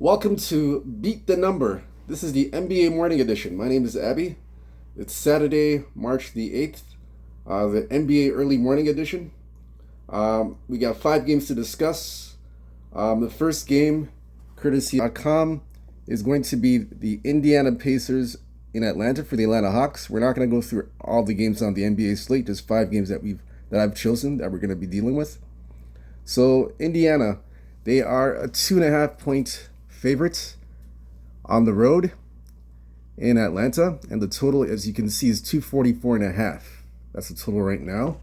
Welcome to Beat the Number. This is the NBA Morning Edition. My name is Abby. It's Saturday, March the 8th, the NBA Early Morning Edition. We got 5 games to discuss. The first game, courtesy.com, is going to be the Indiana Pacers in Atlanta for the Atlanta Hawks. We're not going to go through all the games on the NBA slate, just 5 games that I've chosen that we're going to be dealing with. So Indiana, they are a 2.5 point favorite on the road in Atlanta, and the total, as you can see, is 244.5. That's the total right now.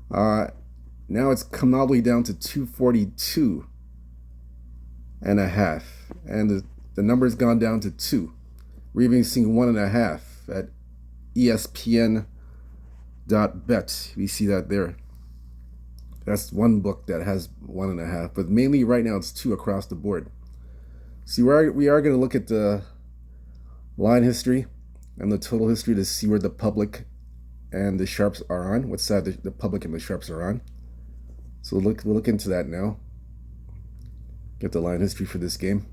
Now it's come all the way down to 242.5, and the number's gone down to 2. We're even seeing 1.5 at ESPN.bet. We see that there. That's one book that has 1.5, but mainly right now it's 2 across the board. See, we are going to look at the line history and the total history to see where the public and the sharps are on, what side the public and the sharps are on. So we'll look into that now. Get the line history for this game.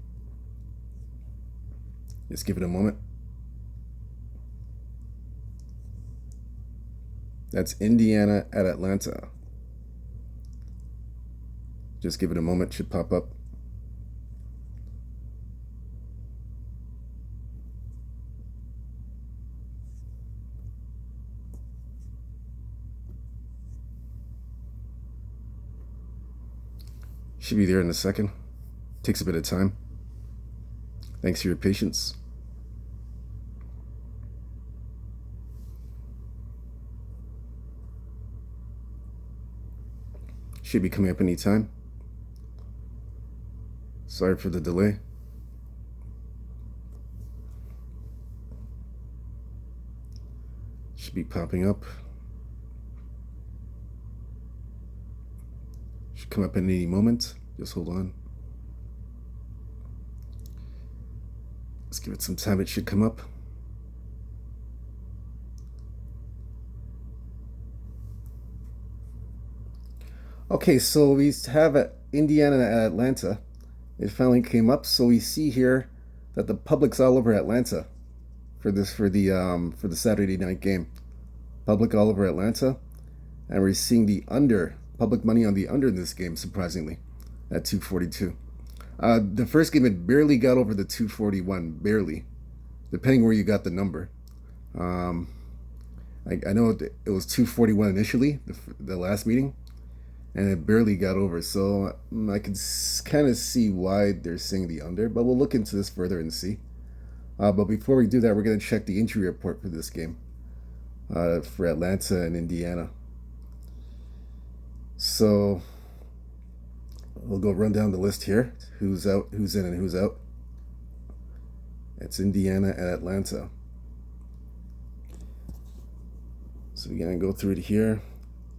Just give it a moment. That's Indiana at Atlanta. Just give it a moment, should pop up. Should be there in a second. Takes a bit of time. Thanks for your patience. Should be coming up anytime. Sorry for the delay. Should be popping up. Should come up at any moment. Just hold on. Let's give it some time. It should come up. Okay, so we have Indiana and Atlanta. It finally came up. So we see here that the public's all over Atlanta for the Saturday night game. Public all over Atlanta, and we're seeing the under, public money on the under in this game, surprisingly, at 242. The first game, it barely got over the 241, barely, depending where you got the number. I know it was 241 initially, the last meeting, and it barely got over. So I can kind of see why they're saying the under, but we'll look into this further and see. But before we do that, we're going to check the injury report for this game for Atlanta and Indiana. So we'll go run down the list here. Who's out, who's in, and who's out. It's Indiana and Atlanta. So we're going to go through it here.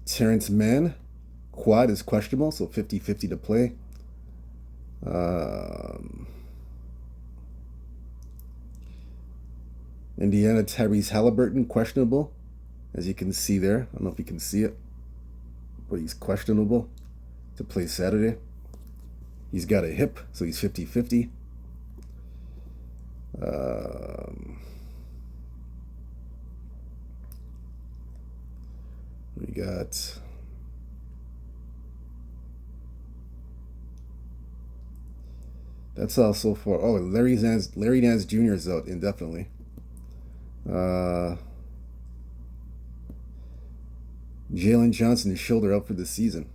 Terrence Mann, quad is questionable, so 50-50 to play. Indiana, Tyrese Halliburton, questionable, as you can see there. I don't know if you can see it, but he's questionable to play Saturday. He's got a hip, so he's 50-50. We got that's all so far. Oh, Larry Nance Jr. is out indefinitely. Jalen Johnson is shoulder out for the season.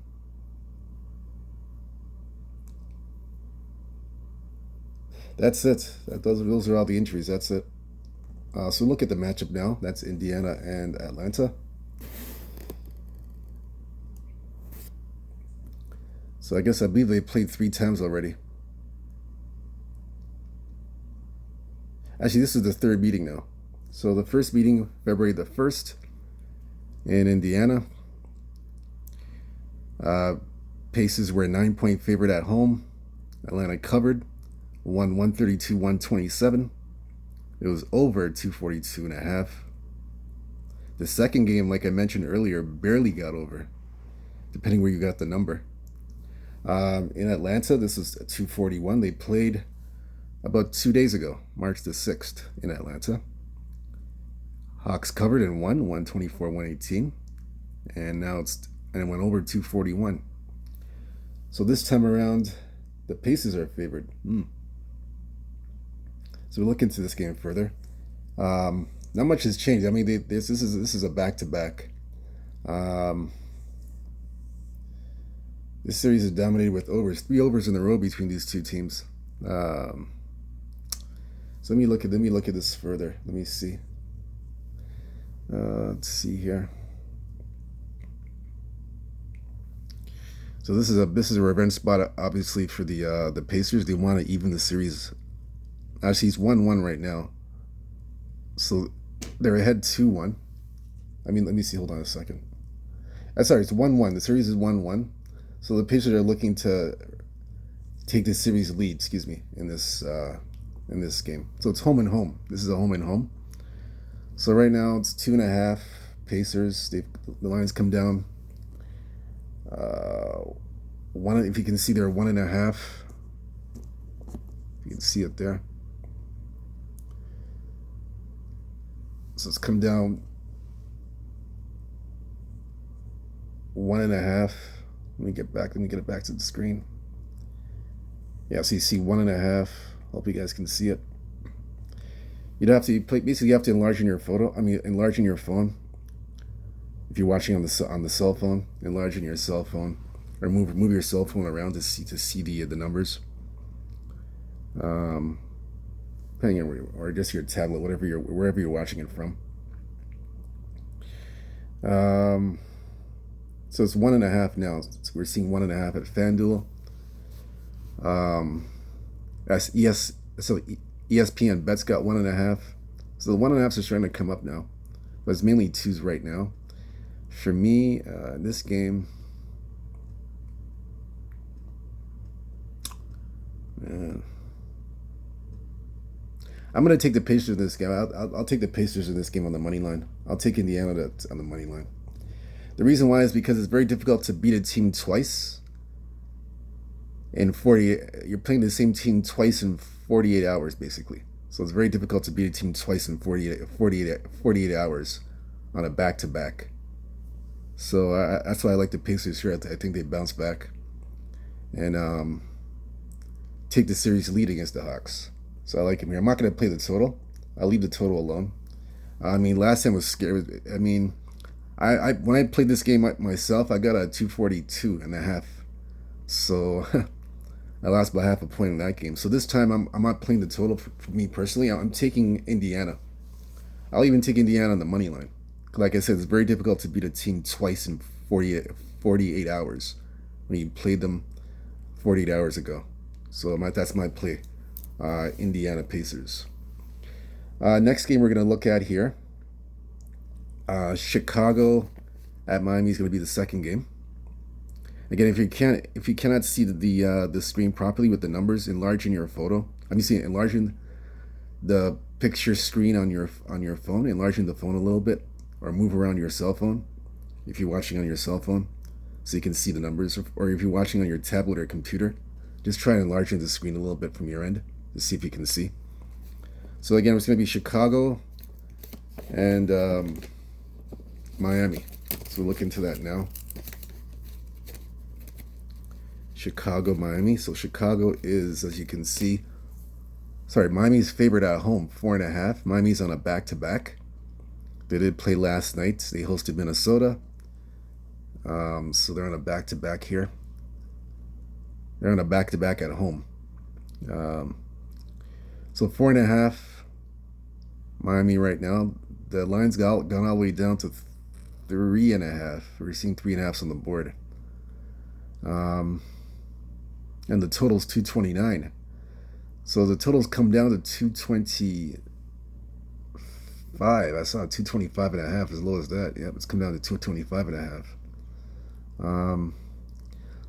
That's it. Those are all the injuries. That's it. So look at the matchup now. That's Indiana and Atlanta. So I believe they played 3 times already. Actually, this is the 3rd meeting now. So the first meeting, February the 1st, in Indiana. Pacers were a 9-point favorite at home. Atlanta covered, won 132-127. It was over 242.5. The second game, like I mentioned earlier, barely got over, depending where you got the number. In Atlanta, this is 241. They played about 2 days ago, March the 6th in Atlanta. Hawks covered and won 124-118, and it went over 241. So this time around, the Pacers are favored. So we look into this game further. Not much has changed. I mean, this is a back-to-back. This series is dominated with overs, 3 overs in a row between these two teams. So let me look at this further. Let me see. Let's see here. So this is a revenge spot, obviously, for the Pacers. They want to even the series. Actually, it's 1-1 right now. So they're ahead 2-1. I mean, let me see. Hold on a second. Sorry, it's 1-1. The series is 1-1. So the Pacers are looking to take the series lead. Excuse me, in this game. So it's home and home. This is a home and home. So right now it's 2.5 Pacers. The lines come down. One, if you can see there, 1.5. You can see it there. So it's come down 1.5. Let me get it back to the screen. Yeah, so you see 1.5. Hope you guys can see it. You have to enlarge your phone. If you're watching on the cell phone, enlarging your cell phone, or move your cell phone around to see the numbers. Depending on or just your tablet, wherever you're watching it from. So it's 1.5 now. So we're seeing 1.5 at FanDuel. So ESPN bets got 1.5. So the 1.5s are starting to come up now, but it's mainly 2s right now. For me, in this game, I'm going to take the Pacers in this game. I'll take the Pacers in this game on the money line. I'll take Indiana on the money line. The reason why is because it's very difficult to beat a team twice in 40. You're playing the same team twice in 48 hours, basically. So it's very difficult to beat a team twice in 48 hours on a back-to-back. So that's why I like the Pacers here. I think they bounce back and take the series lead against the Hawks. So I like him here. I'm not going to play the total. I'll leave the total alone. I mean, last time was scary. I mean, I when I played this game myself, I got a 242.5. So I lost by half a point in that game. So this time I'm not playing the total for me personally. I'm taking Indiana. I'll even take Indiana on the money line. Like I said, it's very difficult to beat a team twice in 48 hours when you played them 48 hours ago. So that's my play. Indiana Pacers. Next game we're going to look at here. Chicago at Miami is going to be the second game. Again, if you cannot see the screen properly with the numbers, enlarging your photo. Enlarging the picture screen on your phone, enlarging the phone a little bit, or move around your cell phone if you're watching on your cell phone, so you can see the numbers. Or if you're watching on your tablet or computer, just try enlarging the screen a little bit from your end to see if you can see. So again, it's going to be Chicago and Miami. So we'll look into that now. Chicago, Miami. So Chicago is, as you can see, Miami's favored at home, 4.5. Miami's on a back-to-back. They did play last night. They hosted Minnesota. So they're on a back-to-back here. They're on a back-to-back at home. So 4.5. Miami right now. The line's gone all the way down to 3.5. We're seeing 3.5s on the board. And the total's 229. So the totals come down to 225. I saw 225.5 as low as that. Yep, it's come down to 225.5.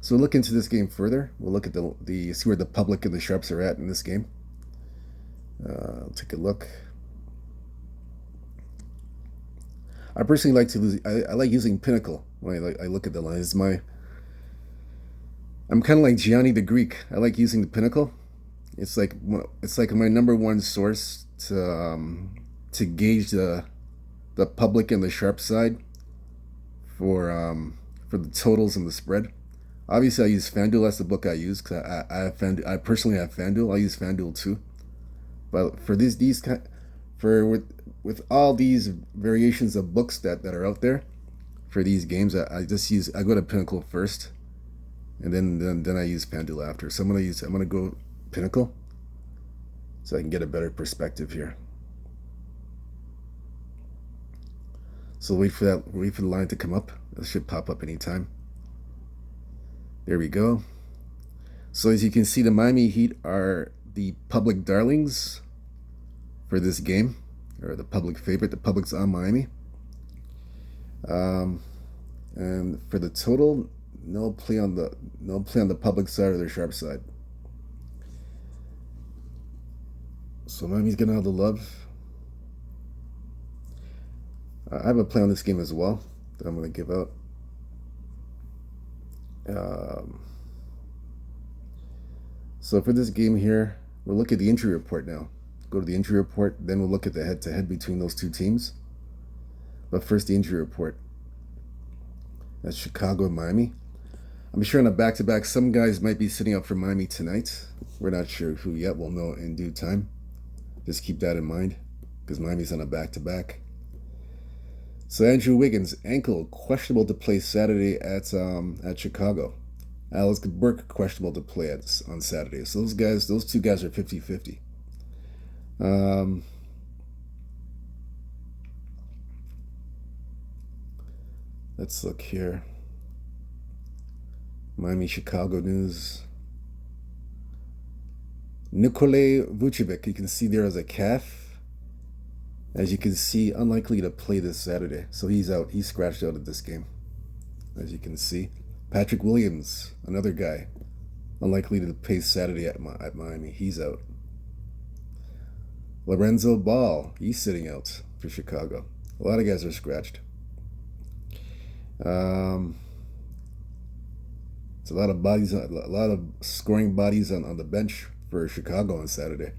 So we'll look into this game further. We'll look at see where the public and the sharps are at in this game. I'll take a look. I personally like to I like using Pinnacle when I look at the lines. I'm kind of like Gianni the Greek. I like using the Pinnacle. it's like my number one source to gauge the public and the sharp side for the totals and the spread. Obviously, I use FanDuel. That's the book I use because I have FanDuel. I personally have FanDuel. I use FanDuel too. But for these kind, for with all these variations of books that are out there for these games, I go to Pinnacle first, and then I use FanDuel after. So I'm gonna go Pinnacle so I can get a better perspective here. So wait for the line to come up. It should pop up anytime. There we go. So as you can see, the Miami Heat are the public darlings for this game, or the public favorite. The public's on Miami. And for the total, no play on the public side or their sharp side. So Miami's getting all the love. I have a play on this game as well that I'm going to give out. So for this game here, we'll look at the injury report now. Go to the injury report, then we'll look at the head-to-head between those two teams. But first, the injury report. That's Chicago and Miami. I'm sure on a back-to-back, some guys might be sitting up for Miami tonight. We're not sure who yet. We'll know in due time. Just keep that in mind, because Miami's on a back-to-back. So Andrew Wiggins, ankle, questionable to play Saturday at Chicago. Alex Burke, questionable to play on Saturday. So those two guys are 50-50. Let's look here. Miami, Chicago news. Nikolai Vucevic, you can see there as a calf. As you can see, unlikely to play this Saturday. So he's out. He's scratched out of this game. As you can see. Patrick Williams, another guy. Unlikely to play Saturday at Miami. He's out. Lorenzo Ball, he's sitting out for Chicago. A lot of guys are scratched. It's a lot of bodies, a lot of scoring bodies on the bench for Chicago on Saturday.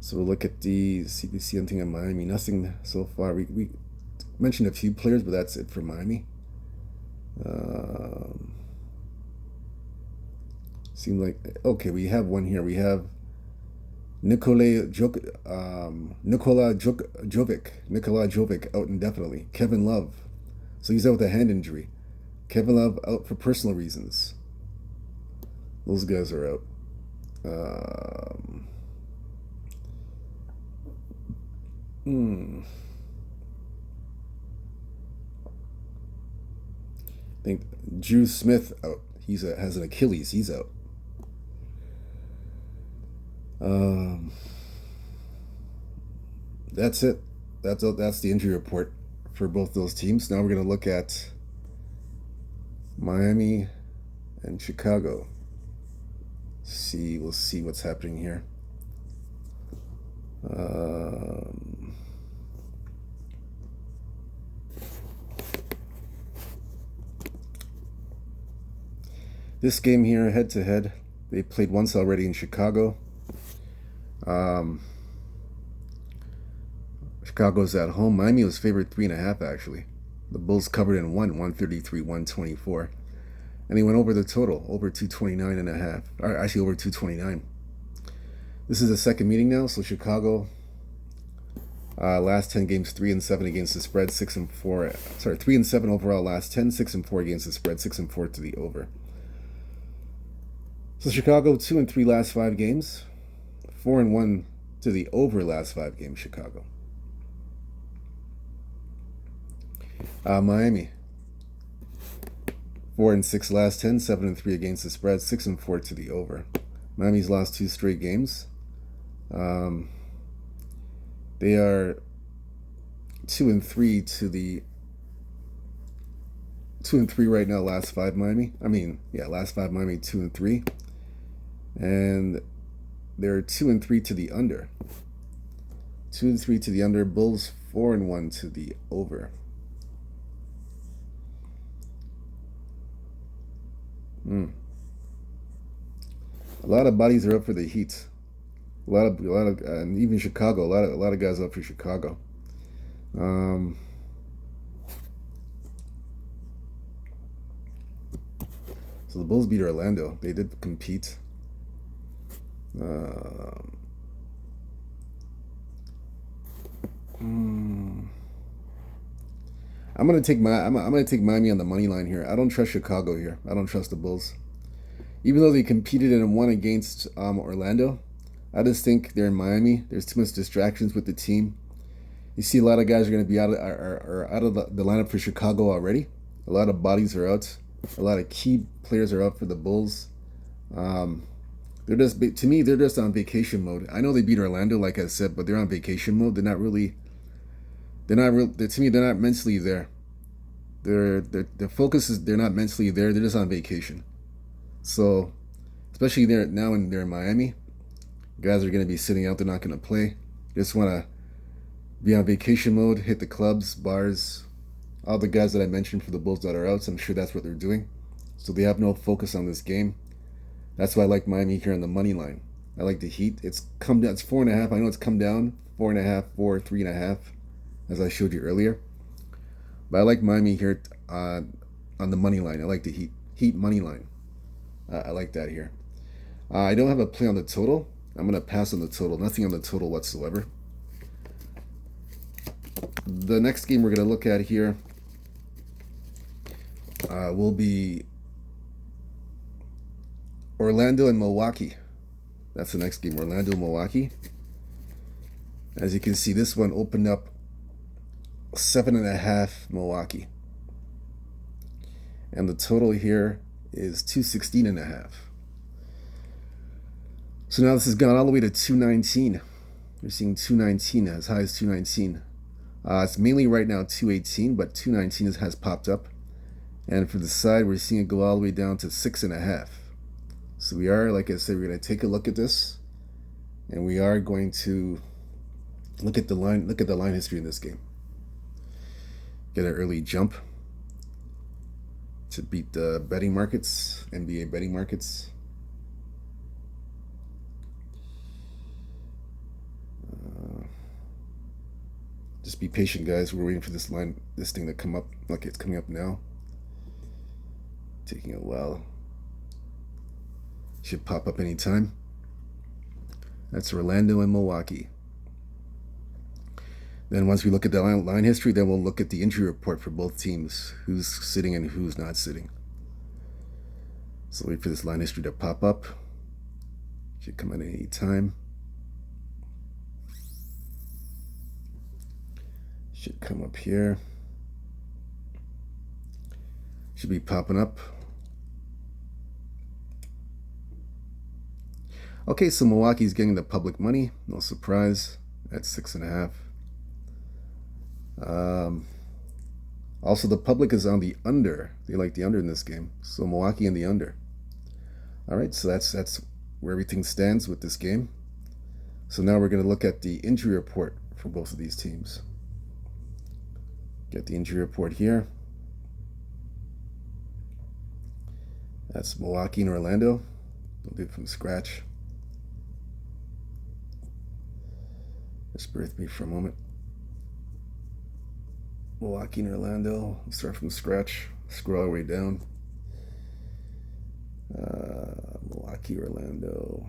So we'll look at the see anything in Miami. Nothing so far. We mentioned a few players, but that's it for Miami. Seemed like okay. We have one here. We have Nikola Jovic out indefinitely. Kevin Love, so he's out with a hand injury. Kevin Love out for personal reasons. Those guys are out. I think Drew Smith out. Has an Achilles. He's out. That's it. That's the injury report for both those teams. Now we're going to look at Miami and Chicago. We'll see what's happening here. This game here, head to head, they played once already in Chicago. Chicago's at home. Miami was favored 3.5 actually. The Bulls covered and won 133-124. And they went over the total, over 229.5. Or actually over 229. This is the second meeting now, so Chicago last 10 games 3-7 against the spread, 6-4. Sorry, 3-7 overall last 10, 6-4 against the spread, 6-4 to the over. So Chicago 2-3 last 5 games, 4-1 to the over last 5 games. Chicago. Miami 4-6 last 10, 7-3 against the spread, 6-4 to the over. Miami's lost 2 straight games. They are 2-3 to the 2-3 right now. Last 5 Miami. Last 5 Miami 2-3, and they're 2-3 to the under. 2-3 to the under. Bulls 4-1 to the over. Mm. A lot of bodies are up for the Heat. And even Chicago. A lot of guys up for Chicago. Um, so the Bulls beat Orlando. They did compete. Um, mm, I'm gonna take Miami on the money line here. I don't trust Chicago here. I don't trust the Bulls. Even though they competed and won against Orlando, I just think they're in Miami. There's too much distractions with the team. You see, a lot of guys are going to be are out of the lineup for Chicago already. A lot of bodies are out. A lot of key players are out for the Bulls. Um, they're just to me, they're just on vacation mode. I know they beat Orlando, like I said, but they're on vacation mode. They're not really. They're not real. To me, they're not mentally there. Their focus is they're not mentally there. They're just on vacation. So, especially there now when they're in Miami, guys are going to be sitting out. They're not going to play. Just want to be on vacation mode, hit the clubs, bars, all the guys that I mentioned for the Bulls that are out. So I'm sure that's what they're doing. So they have no focus on this game. That's why I like Miami here on the money line. I like the Heat. It's come down. It's 4.5. I know it's come down 4.5, 4, 3.5, as I showed you earlier. But I like Miami here on the money line. I like the Heat. Heat money line. I like that here. I don't have a play on the total. I'm going to pass on the total. Nothing on the total whatsoever. The next game we're going to look at here will be Orlando and Milwaukee. That's the next game, Orlando and Milwaukee. As you can see, this one opened up 7.5 Milwaukee. And the total here is 216.5. So now this has gone all the way to 219. We're seeing 219, as high as 219. It's mainly right now 218, but 219 has popped up. And for the side, we're seeing it go all the way down to 6.5. So we are, like I said, we're going to take a look at this, and we are going to look at the line history in this game. Get an early jump to beat the betting markets, NBA betting markets. Just be patient, guys. We're waiting for this thing to come up. Okay, it's coming up now. Taking a while. Should pop up anytime. That's Orlando and Milwaukee. Then once we look at the line history, then we'll look at the injury report for both teams. Who's sitting and who's not sitting. So wait for this line history to pop up. Should come at any time. Should come up here. Should be popping up. Okay, so Milwaukee's getting the public money. No surprise. At 6.5. Also, the public is on the under. They like the under in this game. So Milwaukee in the under. All right, so that's where everything stands with this game. So now we're going to look at the injury report for both of these teams. Get the injury report here. That's Milwaukee and Orlando. We'll do it from scratch. Just bear with me for a moment. Milwaukee and Orlando. We'll start from scratch. Scroll all the way down. Milwaukee, Orlando.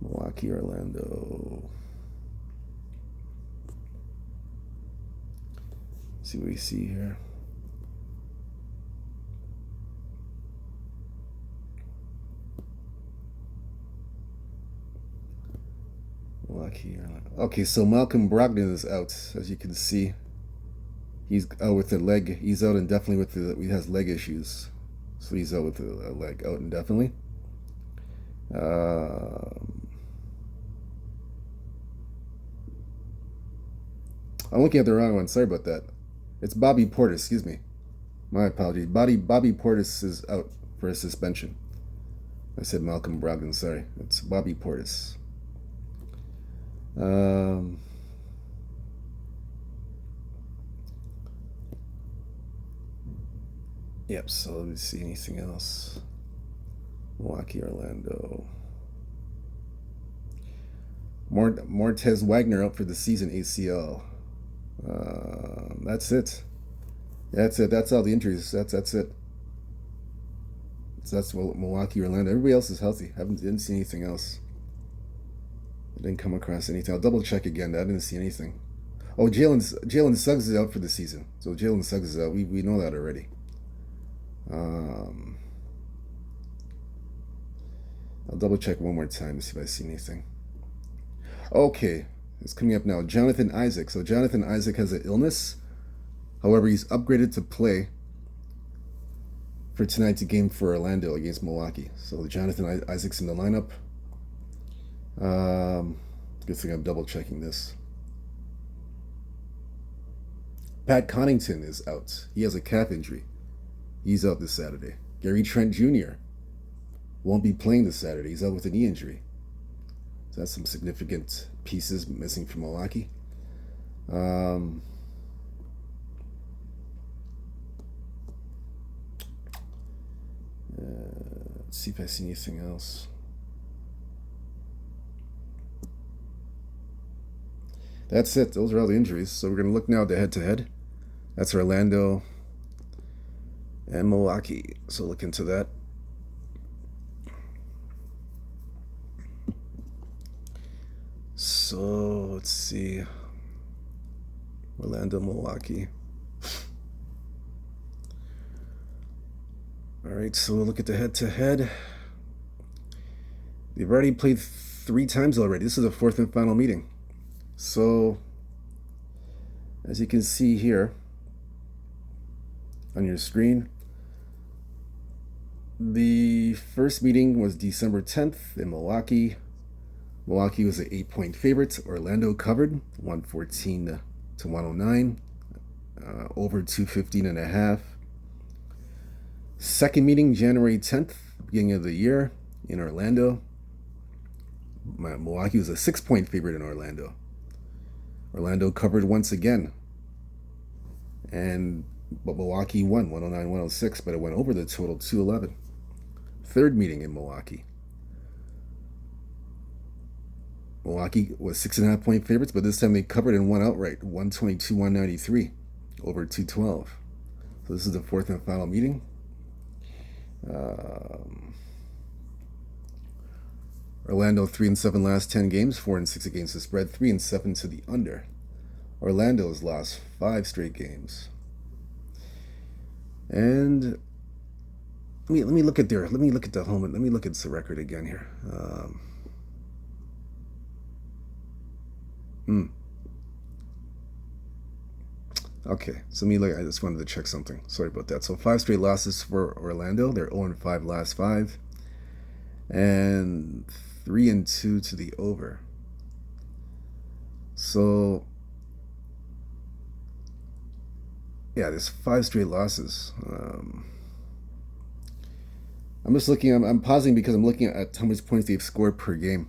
Milwaukee, Orlando. See what we see here. Milwaukee, Orlando. Okay, so Malcolm Brogdon is out, as you can see. He's out with the leg. He's out indefinitely he has leg issues. So he's out with the leg out indefinitely. I'm looking at the wrong one. Sorry about that. It's Bobby Portis, excuse me. My apologies. Bobby Portis is out for a suspension. I said Malcolm Brogdon, sorry. It's Bobby Portis. Yep. So let me see anything else. Milwaukee, Orlando. Mortez Wagner out for the season, ACL. That's it. That's it. That's all the injuries. That's it. So that's Milwaukee, Orlando. Everybody else is healthy. Didn't see anything else. I didn't come across anything. I'll double check again. I didn't see anything. Oh, Jalen Suggs is out for the season. So Jalen Suggs is out. We know that already. Um, I'll double check one more time to see if I see anything. Okay, it's coming up now. Jonathan Isaac. So Jonathan Isaac has an illness. However, he's upgraded to play for tonight's game for Orlando against Milwaukee. So Jonathan Isaac's in the lineup. Good thing I'm double checking this. Pat Connaughton is out. He has a calf injury. He's out this Saturday. Gary Trent Jr. won't be playing this Saturday. He's out with a knee injury. So that's some significant pieces missing from Milwaukee. Let's see if I see anything else. That's it. Those are all the injuries. So we're going to look now at the head-to-head. That's Orlando and Milwaukee. So look into that. So let's see. Orlando, Milwaukee. All right, so we'll look at the head-to-head. They've already played 3 times already. This is the 4th and final meeting. So, as you can see here on your screen, the first meeting was December 10th in Milwaukee. Milwaukee was an 8-point favorite. Orlando covered 114 to 109, over 215.5. Second meeting, January 10th, beginning of the year in Orlando. Milwaukee was a 6-point favorite in Orlando. Orlando covered once again. But Milwaukee won 109-106, but it went over the total 211. Third meeting in Milwaukee. Milwaukee was 6.5-point favorites, but this time they covered and won outright 122-193, over 212. So this is the 4th and final meeting. Orlando 3-7 last 10 games, 4-6 against the spread, 3-7 to the under. Orlando's lost 5 straight games. And let me look at the home. Let me look at the record again here. Okay, so I just wanted to check something. Sorry about that. So 5 straight losses for Orlando. They're 0-5 last 5. And 3-2 to the over. So yeah, there's 5 straight losses. I'm just looking. I'm pausing because I'm looking at how much points they've scored per game.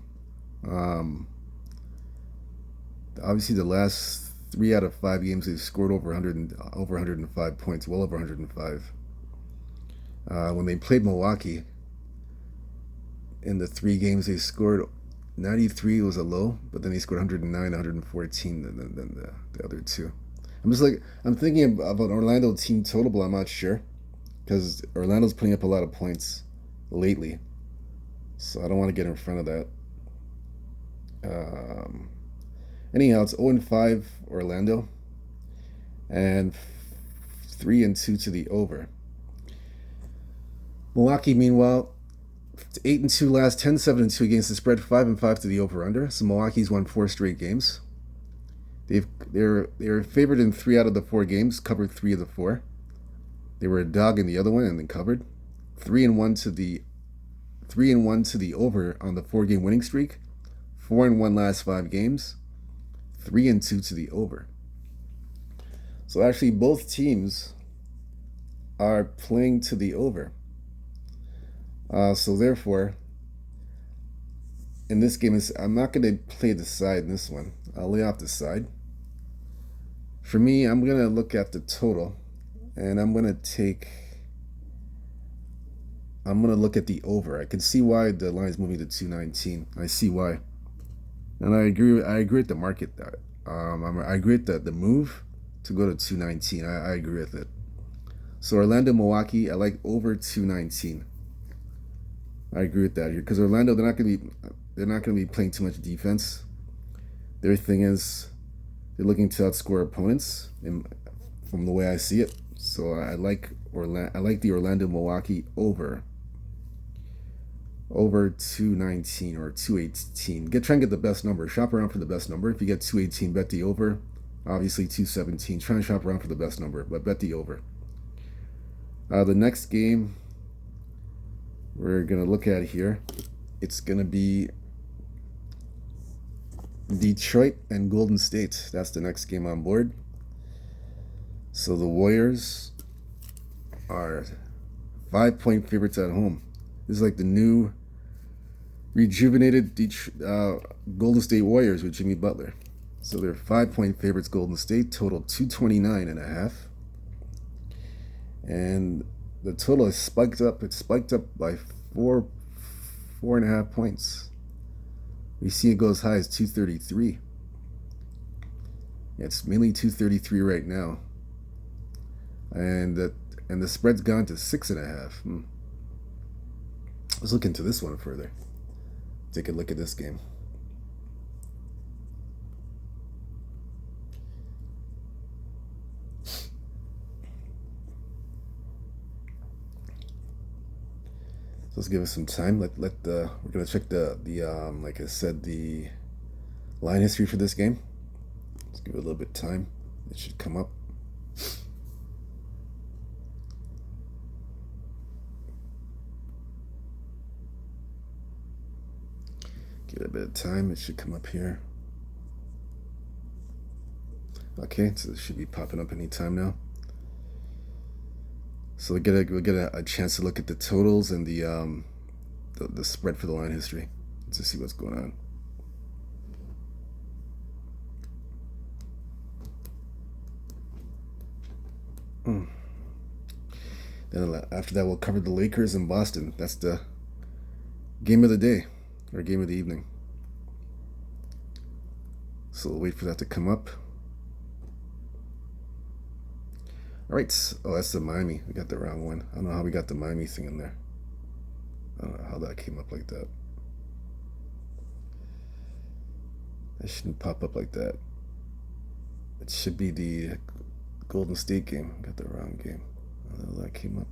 Obviously, the last 3 out of 5 games they've scored over 105 points, well over 105. When they played Milwaukee, in the 3 games they scored 93 was a low, but then they scored 109, 114 than the other 2. I'm thinking of an Orlando team total, but I'm not sure because Orlando's putting up a lot of points lately, so I don't want to get in front of that. Anyhow, it's 0-5 Orlando and 3-2 to the over. Milwaukee, meanwhile, 8-2 last 10, 7-2 against the spread, 5-5 to the over/under. So Milwaukee's won 4 straight games. They're favored in 3 out of the 4 games, covered 3 of the 4. They were a dog in the other one and then covered. 3-1 to the over on the 4-game winning streak. 4-1 last 5 games. 3-2 to the over. So actually, both teams are playing to the over. So therefore, in this game, I'm not going to play the side in this one. I'll lay off the side. For me, I'm going to look at the total, and I'm going to take I'm gonna look at the over. I can see why the line is moving to 219. I see why, and I agree. I agree with the market that. I agree with the move to go to 219. I agree with it. So Orlando, Milwaukee, I like over 219. I agree with that here because Orlando, they're not gonna be playing too much defense. Their thing is they're looking to outscore opponents, from the way I see it. So I like the Orlando Milwaukee over 219 or 218. Try and get the best number. Shop around for the best number. If you get 218, bet the over. Obviously 217. Try and shop around for the best number, but bet the over. The next game we're gonna look at here, it's gonna be Detroit and Golden State. That's the next game on board. So the Warriors are 5-point favorites at home. This is like the new rejuvenated Golden State Warriors with Jimmy Butler. So they're 5-point favorites. Golden State total 229.5, and the total is spiked up. It's spiked up by 4.5 points. We see it go as high as 233. It's mainly 233 right now, and the spread's gone to 6.5. Let's look into this one further. Take a look at this game. So let's give it some time. We're gonna check the like I said, the line history for this game. Let's give it a little bit of time. It should come up. Give it a bit of time. It should come up here. Okay, so it should be popping up anytime now. So we'll get a chance to look at the totals and the spread for the line history to see what's going on. Then after that, we'll cover the Lakers in Boston. That's the game of the day, or game of the evening. So we'll wait for that to come up. All right. Oh, that's the Miami. We got the wrong one. I don't know how we got the Miami thing in there. I don't know how that came up like that. That shouldn't pop up like that. It should be the Golden State game. Got the wrong game. I don't know how that came up.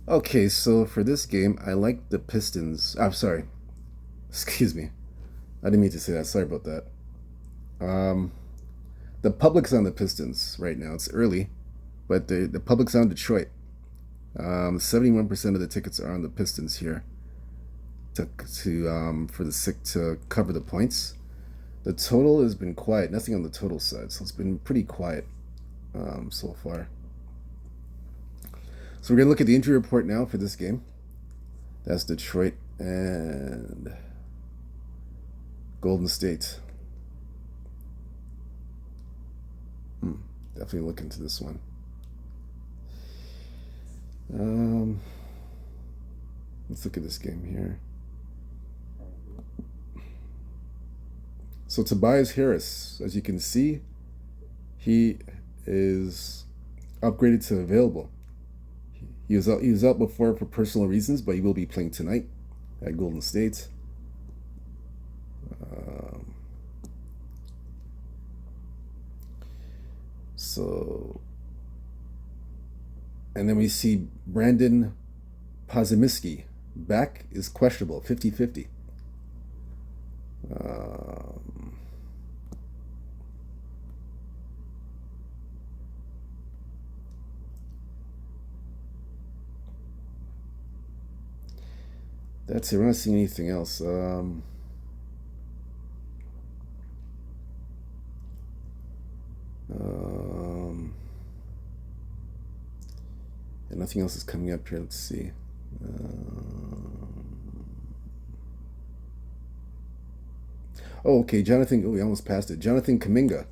Okay, so for this game, I like the Pistons. I'm sorry. Excuse me. I didn't mean to say that. Sorry about that. The public's on the Pistons right now. It's early, but the public's on Detroit. 71% of the tickets are on the Pistons here to cover the points. The total has been quiet. Nothing on the total side, so it's been pretty quiet so far. So we're gonna look at the injury report now for this game. That's Detroit and Golden State. Definitely look into this one. Let's look at this game here. So Tobias Harris, as you can see, he is upgraded to available. He was out before for personal reasons, but he will be playing tonight at Golden State. And then we see Brandon Pozimiski back is questionable, 50-50. That's it. We're not seeing anything else. And nothing else is coming up here. Let's see. Oh, okay. Jonathan. Oh, we almost passed it. Jonathan Kaminga.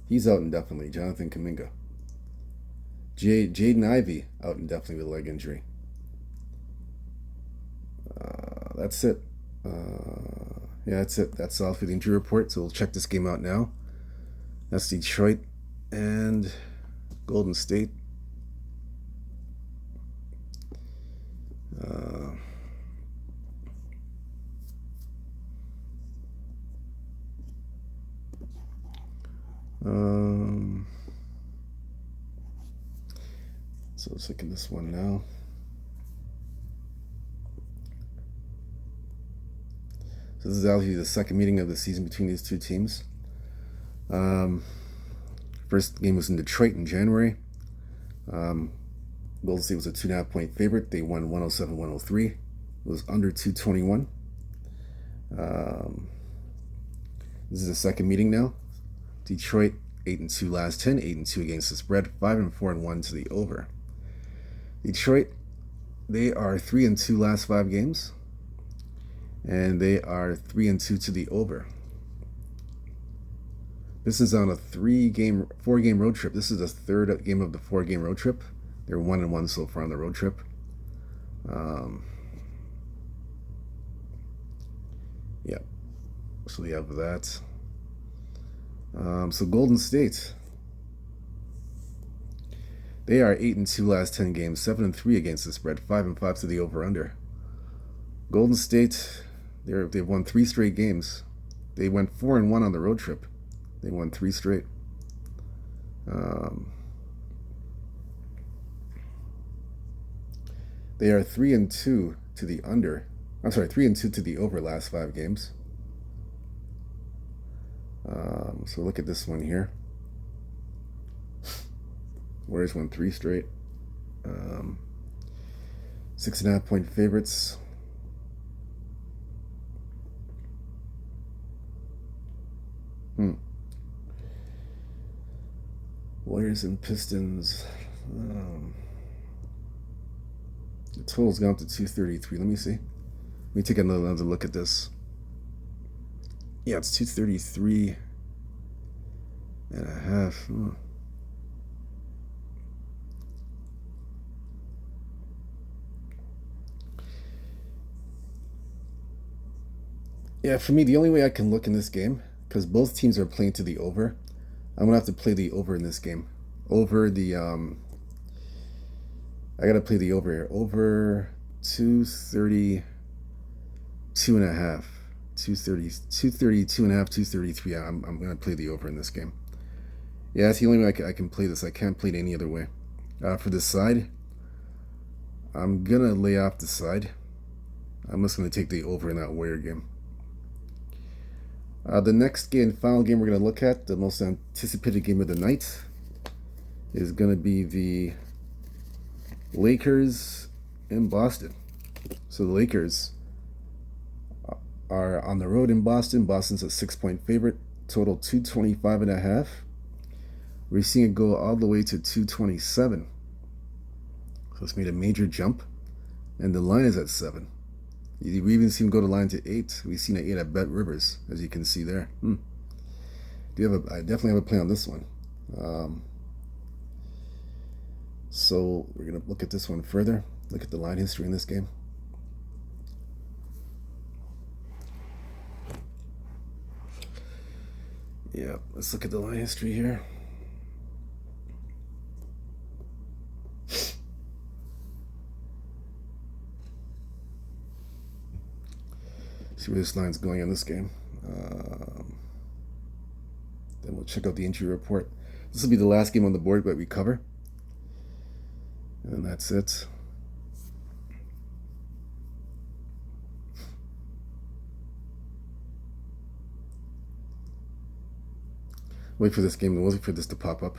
He's out indefinitely. Jonathan Kaminga. Jaden Ivey out indefinitely with a leg injury. That's it. Yeah, that's it. That's all for the injury report. So we'll check this game out now. That's Detroit and Golden State. Uh, um, so let's look at this one now. So this is actually the second meeting of the season between these two teams. First game was in Detroit in January. Golden State was a 2.5 point favorite. They won 107-103. It was under 221. This is the second meeting now. Detroit 8-2 last 10, 8-2 against the spread, 5-4-1 to the over. Detroit, they are 3-2 last 5 games, and they are 3-2 to the over. This is on a 4-game road trip. This is the third game of the 4-game road trip. They're 1-1 so far on the road trip. Yeah, so we have that. So Golden State, they are 8-2 last 10 games, 7-3 against the spread, 5-5 to the over/under. Golden State, they've won 3 straight games. They went 4-1 on the road trip. They won 3 straight. They are 3-2 to the under. I'm sorry, 3-2 to the over last 5 games. So look at this one here. Warriors won 3 straight. 6.5 point favorites. Warriors and Pistons. The total's gone up to 233. Let me see. Let me take another look at this. Yeah, it's 233.5. Yeah, for me, the only way I can look in this game, because both teams are playing to the over, I'm gonna have to play the over in this game. Over the I gotta play the over here. Over 232.5. 232.5, 233. I'm gonna play the over in this game. Yeah, that's the only way I can play this. I can't play it any other way. For this side, I'm gonna lay off the side. I'm just gonna take the over in that Warrior game. The next game, final game we're gonna look at, the most anticipated game of the night, is gonna be the Lakers in Boston. So the Lakers are on the road in Boston. Boston's a 6-point favorite, total 225.5. We're seeing it go all the way to 227. So it's made a major jump, and the line is at 7. We even seen go to line to 8. We've seen an 8 at Bet Rivers, as you can see there. I definitely have a play on this one. So we're gonna look at this one further. Look at the line history in this game. Yeah, let's look at the line history here. See where this line's going in this game. Then we'll check out the injury report. This will be the last game on the board that we cover. And that's it. Wait for this game. Wait for this to pop up.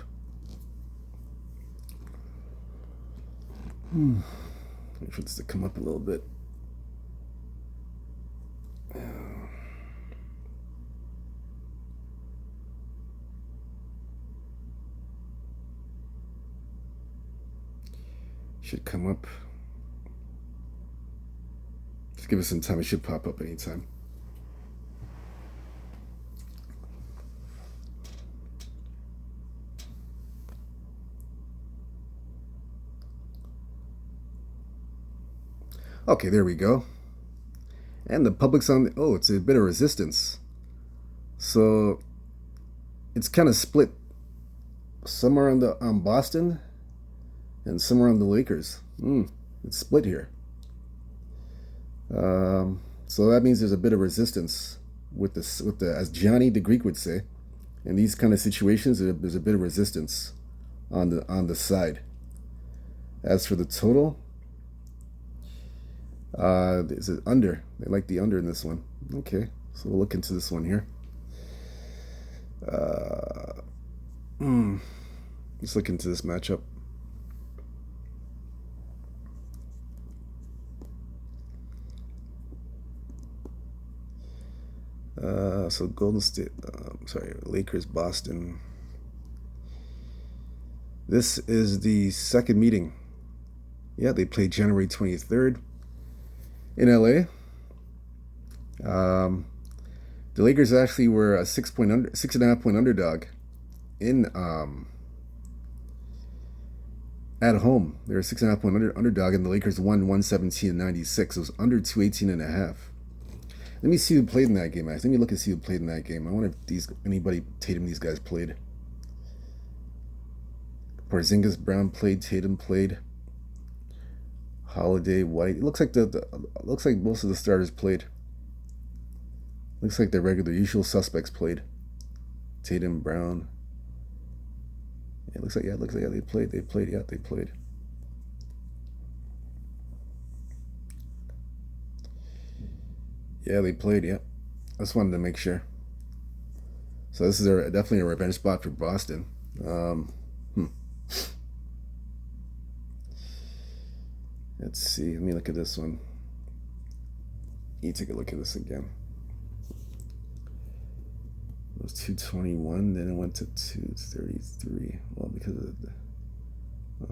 Wait for this to come up a little bit. Should come up. Just give us some time. It should pop up anytime. Okay, there we go. And the public's on. Oh, it's a bit of resistance. So it's kind of split. Some are on Boston, and some are on the Lakers. It's split here. So that means there's a bit of resistance with the as Johnny the Greek would say, in these kind of situations, there's a bit of resistance on the side. As for the total, is it under? They like the under in this one. Okay, so we'll look into this one here. Let's look into this matchup. So Golden State, Lakers, Boston. This is the second meeting. Yeah, they played January 23rd in LA. The Lakers actually were a 6.5 point underdog in at home. They were a 6.5 point underdog, and the Lakers won 117-96. It was under 218.5. Let me see who played in that game. Let me look and see who played in that game. I wonder if anybody Tatum these guys played. Porzingis, Brown played. Tatum played. Holiday, White. It looks like looks like most of the starters played. Looks like the usual suspects played. Tatum, Brown. It looks like they played. They played. Yeah, they played. Yeah, I just wanted to make sure. So this is definitely a revenge spot for Boston. Let's see. Let me look at this one. You take a look at this again. It was 221, then it went to 233. Well, because of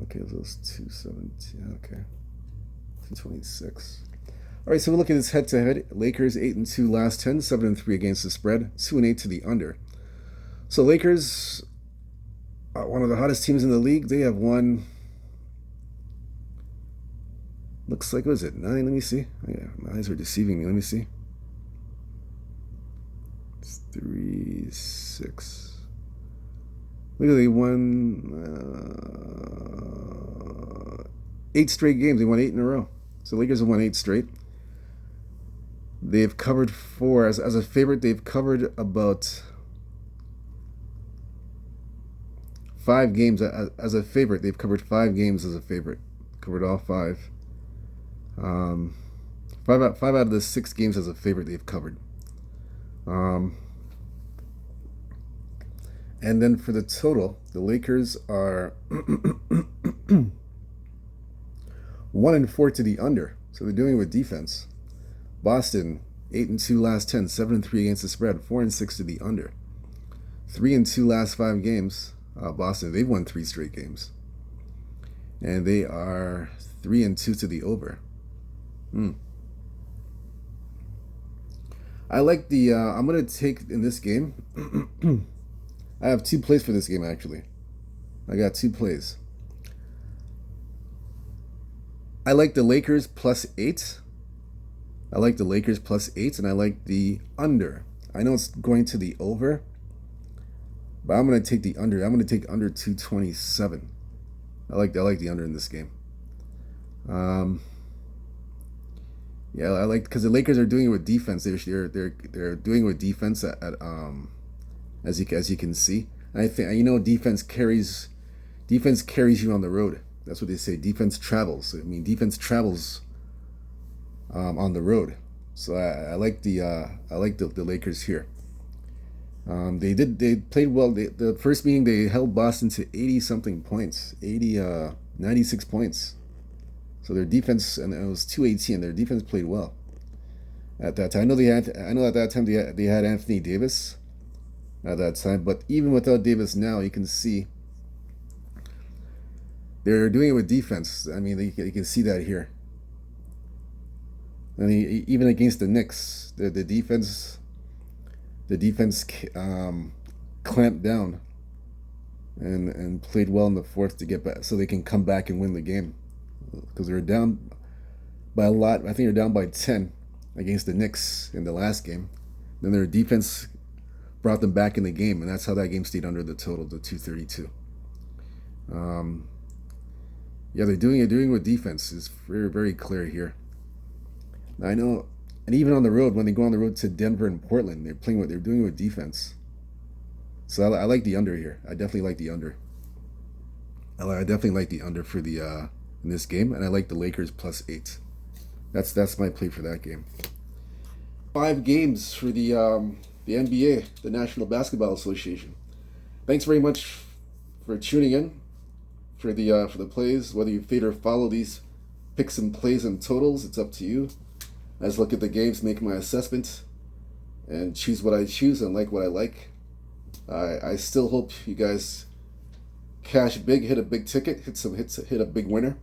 okay, it was 217. Okay, 226. All right, so we'll look at this head-to-head. Lakers 8-2 last 10, 7-3 against the spread, 2-8 to the under. So Lakers, one of the hottest teams in the league. They have won. Looks like, what is it, 9? Let me see. Oh, yeah, my eyes are deceiving me. Let me see. It's 3, 6. Look at they won 8 straight games. They won 8 in a row. So Lakers have won 8 straight. They've covered 4 as a favorite. They've covered about 5 games as a favorite. They've covered 5 games as a favorite. Covered all 5. 5 out of the 6 games as a favorite they've covered. And then for the total, the Lakers are 1-4 to the under. So they're doing it with defense. Boston 8-2 last 10, 7-3 against the spread, 4-6 to the under. 3-2 last 5 games. Boston, they've won 3 straight games, and they are 3-2 to the over. I like the. I'm gonna take in this game. I have 2 plays for this game actually. I got 2 plays. I like the Lakers +8. I like the Lakers +8, and I like the under. I know it's going to the over, but I'm gonna take the under. I'm gonna take under 227. I like the under in this game. Yeah, I like because the Lakers are doing it with defense. They're doing it with defense at as you can see. And I think defense carries you on the road. That's what they say. Defense travels. I mean, defense travels on the road. So I like the Lakers here. They played well. The first meeting they held Boston to 80-something points, 96 points. So their defense, and it was 218. Their defense played well at that time. I know at that time they had Anthony Davis at that time, but even without Davis now, you can see they're doing it with defense. I mean, you can see that here. I mean, even against the Knicks, the defense clamped down and played well in the fourth to get back, so they can come back and win the game because they're down by a lot. I think they're down by 10 against the Knicks in the last game. Then their defense brought them back in the game, and that's how that game stayed under the total, the 232. Yeah, they're doing it with defense. It's very, very clear here. Now, I know, and even on the road, when they go on the road to Denver and Portland, they're doing it with defense. So I like the under here. I definitely like the under. I definitely like the under for the in this game, and I like the Lakers +8. That's my play for that game. 5 games for the NBA, the National Basketball Association. Thanks very much for tuning in for the plays. Whether you fade or follow these picks and plays and totals, it's up to you. I just look at the games, make my assessment, and choose what I choose and like what I like. I still hope you guys cash big, hit a big ticket, hit a big winner.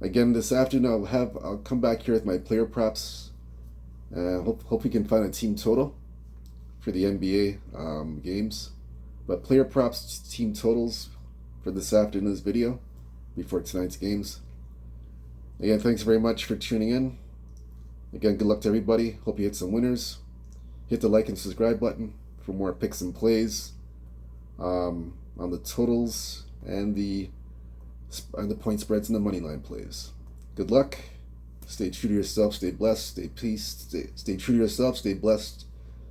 Again, this afternoon I'll come back here with my player props. Hope we can find a team total for the NBA games. But player props, team totals for this afternoon's video before tonight's games. Again, thanks very much for tuning in. Again, good luck to everybody. Hope you hit some winners. Hit the like and subscribe button for more picks and plays on the totals and the point spreads and the money line plays. Good luck. Stay true to yourself. Stay blessed. Stay peace. Stay true to yourself. Stay blessed.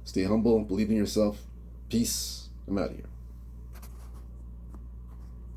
Stay humble. Believe in yourself. Peace. I'm out of here.